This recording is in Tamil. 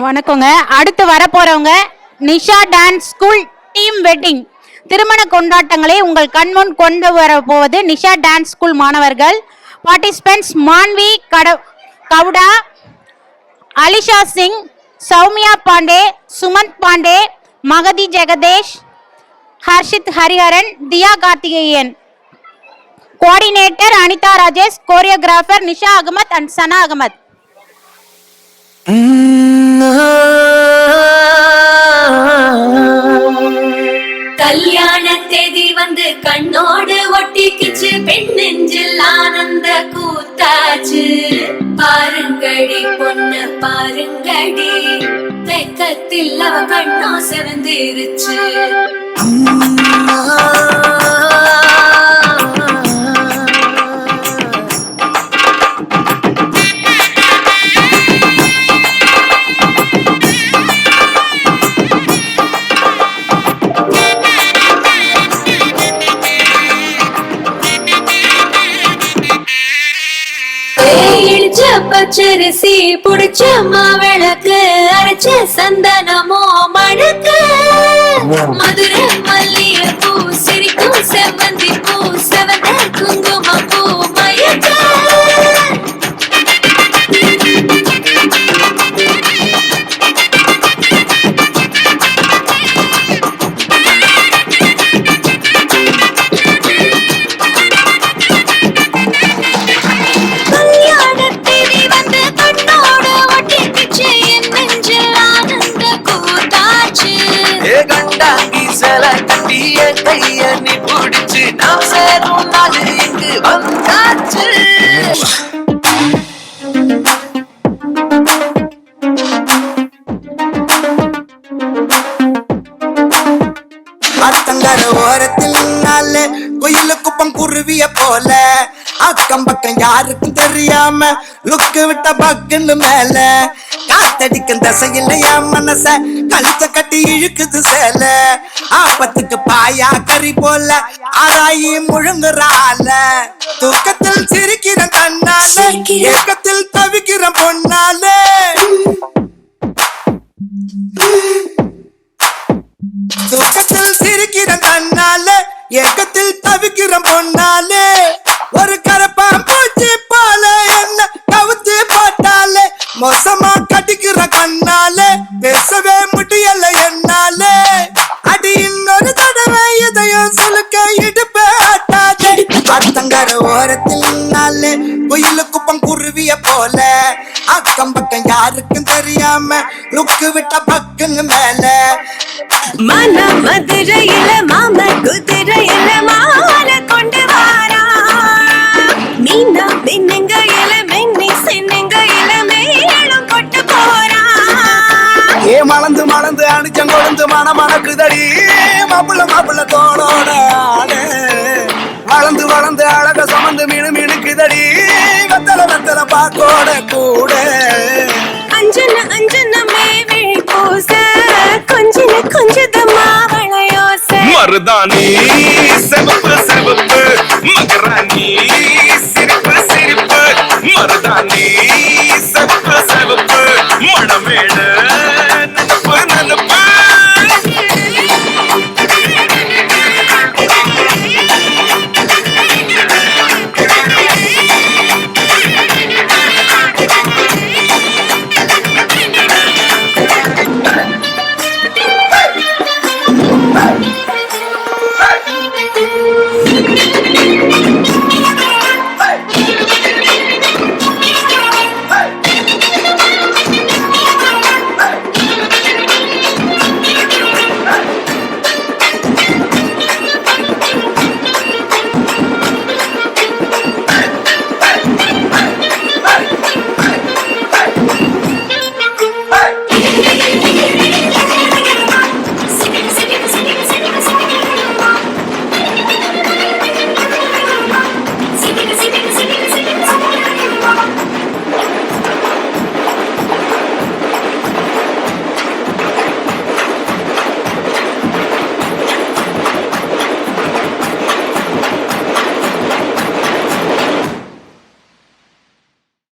வணக்கங்க. அடுத்து வரப்போறவங்க Nisha dance school team wedding திருமண கொண்டாட்டங்களை உங்கள் கண்முன் கொண்டு வரப்போவது நிஷா டான்ஸ் ஸ்கூல் மாணவர்கள். Participants Manvi Gowda, Alisha Singh, Soumya Pandey, Sumanth Pandey, Mahathi Jagadeesh, Harshith Hariharan, Diya Karthikeyan. Coordinator Anitha Rajesh, choreographer Nisha Ahmed and Sana Ahmed. கல்யாண தேதி வந்து கண்ணோடு ஒட்டிக்கிச்சு, பெண் நெஞ்சில் ஆனந்த கூத்தாச்சு. பாருங்கடி பொண்ணு பாருங்கடி, வெக்கத்தில் அவ கண்ணோ செவந்திருச்சு. பச்சரிசி புடிச்ச மாவிளக்கு, அரைச்ச சந்தனமோ மணக்கு. மதுரை மல்லிகை பூ, சிரிக்கும் செவ்வந்தி பூ, செவந்த குங்கும பூ மயக்க. கைய நீ பிடிச்சு நாம் சேரும் நாள் இங்கு வந்தாச்சு. அத்தங்கர ஓரத்தில் நாளே கோயிலு குப்பம் குருவிய போல, அக்கம் பக்கம் யாருக்கும் தெரியாம லுக்கு விட்ட பக்குன்னு மேல. காத்தடிக்கும் தசையில் என் மனச கழிச்ச கட்டி இழுக்குது சேல. ஆபத்துக்கு பாயா கறி போல ஆராயி முழுங்குறால. தூக்கத்தில் சிரிக்கிற கண்ணால, ஏக்கத்தில் தவிக்கிற பொண்ணால. தூக்கத்தில் சிரிக்கிற கண்ணால, ஏக்கத்தில் தவிக்கிற பொண்ணாலே. ஒரு கரப்பான் பூச்சி போல என்ன கவுத்து போட்டாலே, மோசமா கடிக்கிற கண்ணாலே பேசவே முடியல என்னாலே. அடி இன்னொரு தடவை இதயம் சுலுக்க இடுப்பே ஆட்டாதே. அத்தங்கர ஓரத்தில் நாளே கோயிலு குப்பம் குருவிய போல, அக்கம் பக்கம் யாருக்கும் தெரியாம லுக்கு விட்ட பக்குன்னு மேல. மன மதுரையில மாம குதிரையில மால கொண்டு வாரா. மீனா பின்னுங்கையில மென்னி சின்னுங்கையில மேலும் கொண்டு போறா. ஏ மலந்து மலந்து அணிச்சம் கொழுந்து மனமணக்குதடி, மாப்பிள்ள மாப்பிள்ள தோளோட ஆடு. வளர்ந்து வளர்ந்து அழக சுமந்து மினு மினுக்குதடி, வெத்தல வெத்தல பாக்கோட கூட. அஞ்சன அஞ்சனமே விழி பூச, கொஞ்சன கொஞ்சதமா வளையோச. மருதாணி செவப்பு செவப்பு, மகராணி சிரிப்பு சிரிப்பு. மருதாணி செவப்பு செவப்பு, மணமேட